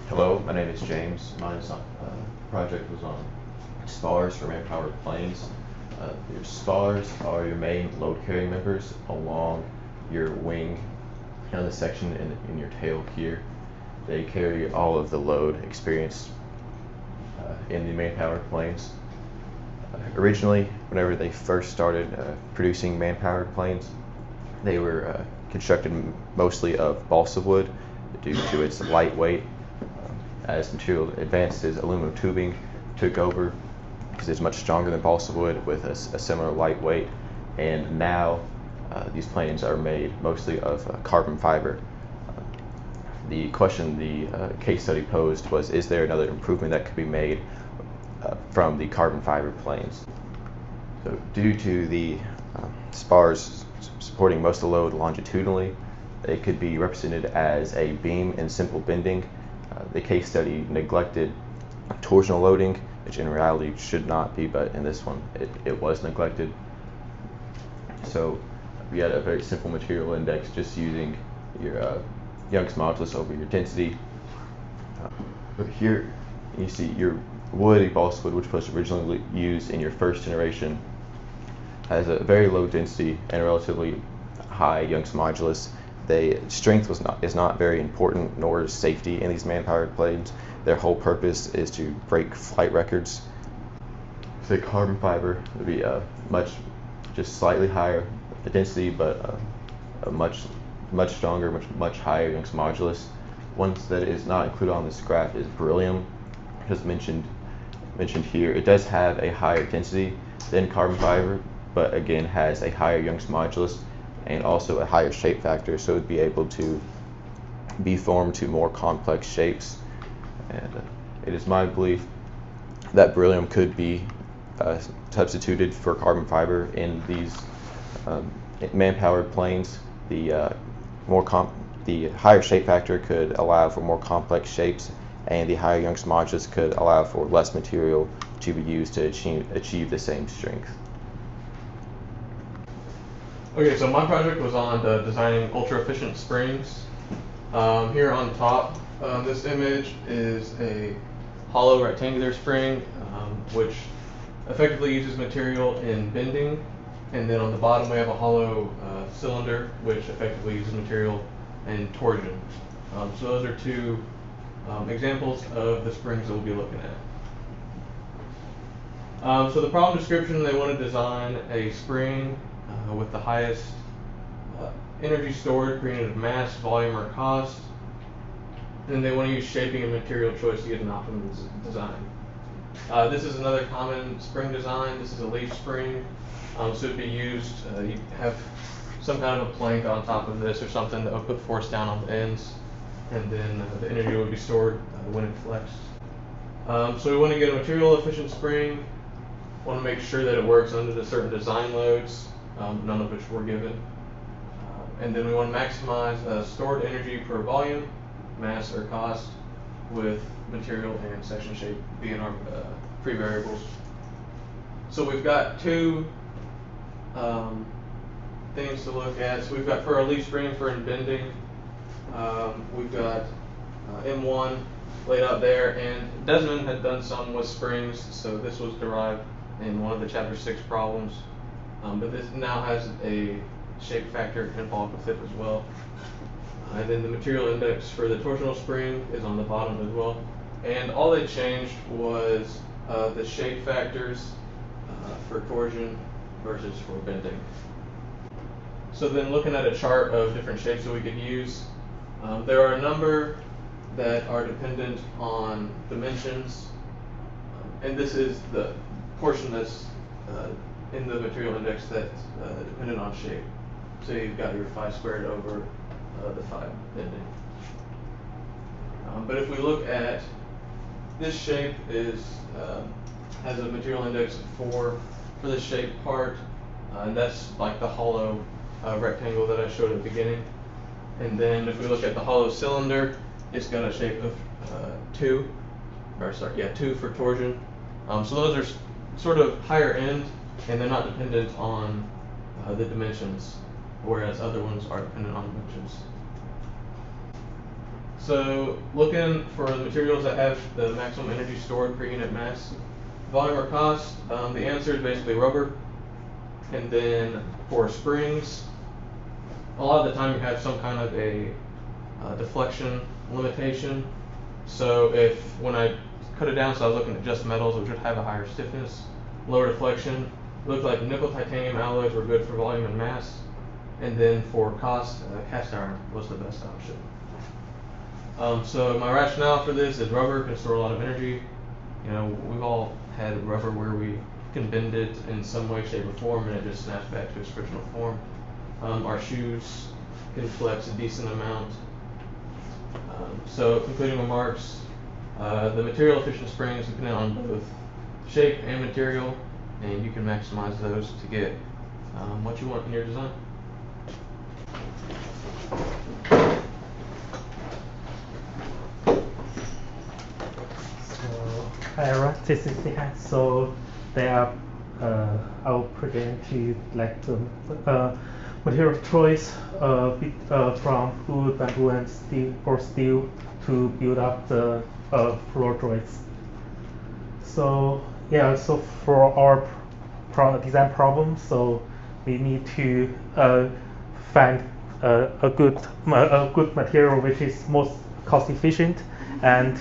Hello, my name is James. My project was on spars for man-powered planes. Your spars are your main load-carrying members along your wing and the section in your tail here. They carry all of the load experienced in the man-powered planes. Originally, whenever they first started producing man-powered planes, they were constructed mostly of balsa wood due to its light weight. As material advances, aluminum tubing took over because it's much stronger than balsa wood with a similar light weight. And now these planes are made mostly of carbon fiber. The question the case study posed was, is there another improvement that could be made from the carbon fiber planes? So due to the spars supporting most of the load longitudinally, they could be represented as a beam in simple bending. The case study neglected torsional loading, which in reality should not be, but in this one it was neglected. So we had a very simple material index, just using your Young's modulus over your density. But here you see your wood, balsa wood, which was originally used in your first generation, has a very low density and a relatively high Young's modulus. Strength is not very important, nor is safety in these man-powered planes. Their whole purpose is to break flight records. The carbon fiber would be just slightly higher density, but a much stronger, much higher Young's modulus. One that is not included on this graph is beryllium, as mentioned here. It does have a higher density than carbon fiber, but again has a higher Young's modulus and also a higher shape factor, so it would be able to be formed to more complex shapes. And it is my belief that beryllium could be substituted for carbon fiber in these man-powered planes. The higher shape factor could allow for more complex shapes, and the higher Young's modulus could allow for less material to be used to achieve the same strength. Okay, so my project was on designing ultra-efficient springs. Here on top, this image is a hollow rectangular spring, which effectively uses material in bending. And then on the bottom we have a hollow cylinder, which effectively uses material in torsion. So those are two examples of the springs that we'll be looking at. So the problem description, they want to design a spring with the highest energy stored per unit of mass, volume, or cost. And they want to use shaping and material choice to get an optimum design. This is another common spring design. This is a leaf spring. So it'd be used, you have some kind of a plank on top of this or something that would put force down on the ends, and then the energy would be stored when it flexed. So we want to get a material efficient spring. Want to make sure that it works under the certain design loads, none of which were given. And then we want to maximize stored energy per volume, mass, or cost, with material and section shape being our free variables. So we've got two things to look at. So we've got for our leaf spring for bending, we've got M1 laid out there, and Desmond had done some with springs, so this was derived in one of the chapter 6 problems. But this now has a shape factor involved with it as well. And then the material index for the torsional spring is on the bottom as well. And all they changed was the shape factors for torsion versus for bending. So then looking at a chart of different shapes that we could use, there are a number that are dependent on dimensions. And this is the portion that's in the material index that's dependent on shape. So you've got your phi squared over the phi bending. But if we look at this shape, has a material index of 4 for this shape part, and that's like the hollow rectangle that I showed at the beginning. And then if we look at the hollow cylinder, it's got a shape of 2 for torsion. So those are sort of higher end, and they're not dependent on the dimensions, whereas other ones are dependent on dimensions. So looking for the materials that have the maximum energy stored per unit mass, volume or cost, the answer is basically rubber. And then for springs, a lot of the time you have some kind of a deflection limitation. So if when I cut it down, so I was looking at just metals, which would have a higher stiffness, lower deflection. It looked like nickel titanium alloys were good for volume and mass. And then for cost, cast iron was the best option. So my rationale for this is rubber can store a lot of energy. You know, we've all had rubber where we can bend it in some way, shape, or form, and it just snaps back to its original form. Our shoes can flex a decent amount. So concluding remarks, the material efficient springs depend on both shape and material, and you can maximize those to get what you want in your design. Hi everyone, this is Sihan. So I'll present to you like the material choice from wood, bamboo, and steel to build up the floor joists. So yeah, so for our design problem, so we need to find a good material which is most cost efficient and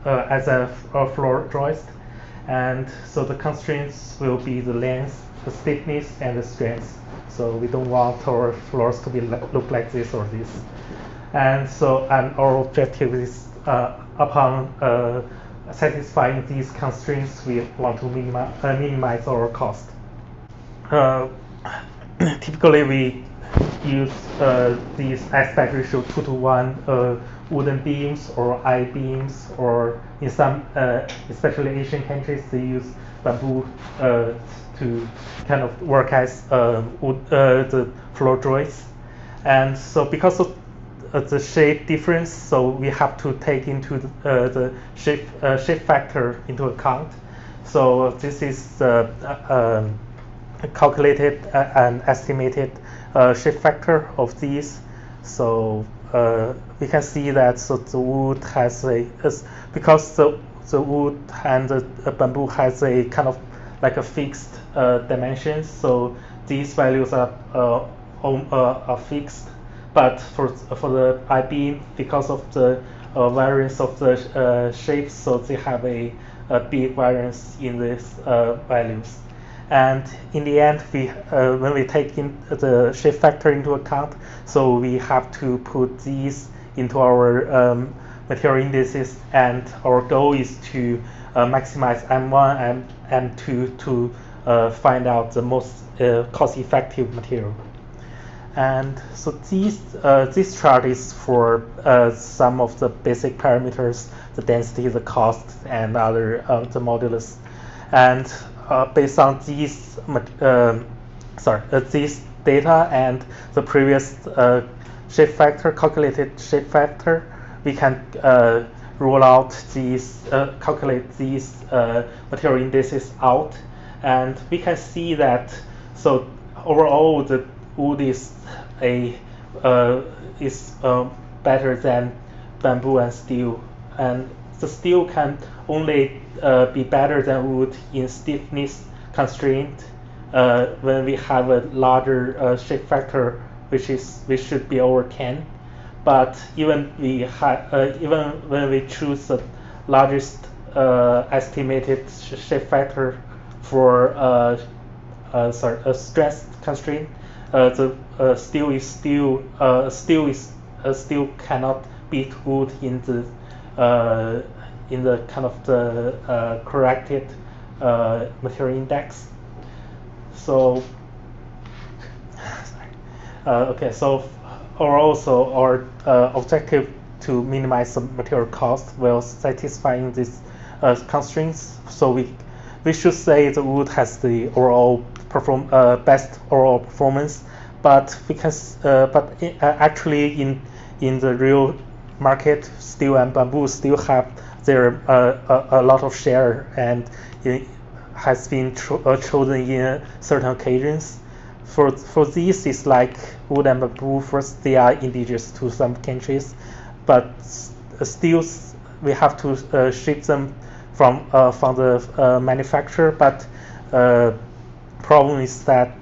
as a floor joist, and so the constraints will be the length, the stiffness, and the strength. So we don't want our floors to be look like this or this, and our objective is upon satisfying these constraints, we want to minimize our cost. Typically, we use these aspect ratio 2:1 wooden beams or I-beams, or in some, especially Asian countries, they use bamboo to kind of work as the floor joists. And so because of the shape difference, so we have to take into the shape factor into account. So this is calculated and estimated shape factor of these. So we can see that the wood has because the wood and the bamboo has a kind of like a fixed dimensions. So these values are fixed. But for the I-beam, because of the variance of the shapes, so they have a big variance in these values. And in the end, when we take in the shape factor into account, so we have to put these into our material indices, and our goal is to maximize M1 and M2 to find out the most cost-effective material. And so this chart is for some of the basic parameters, the density, the cost, and other the modulus. And based on these these data and the previous shape factor, calculated shape factor, we can roll out these, calculate these material indices out, and we can see that so overall the wood is better than bamboo and steel, and the steel can only be better than wood in stiffness constraint when we have a larger shape factor, which should be over 10. But even when we choose the largest estimated shape factor for a stress constraint, the steel cannot beat wood in the kind of the corrected material index. So okay, so also our objective to minimize the material cost while satisfying these constraints. So we should say the wood has the overall best overall performance, but we can actually in the real market, steel and bamboo still have their a lot of share, and it has been chosen in certain occasions. For these, it's like wood and bamboo. First, they are indigenous to some countries, but still we have to ship them from the manufacturer. But problem is that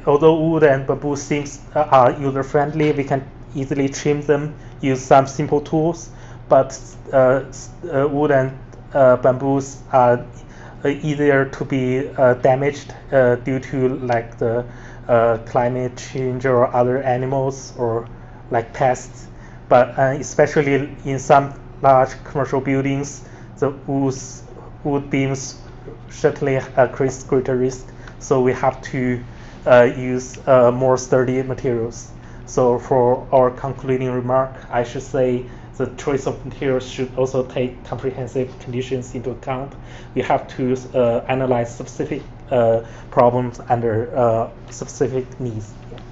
although wood and bamboo are user friendly, we can easily trim them, use some simple tools. But wood and bamboos are easier to be damaged due to like the climate change or other animals or like pests. But especially in some large commercial buildings, the wood beams certainly create greater risk. So we have to use more sturdy materials. So for our concluding remark, I should say the choice of materials should also take comprehensive conditions into account. We have to analyze specific problems under specific needs.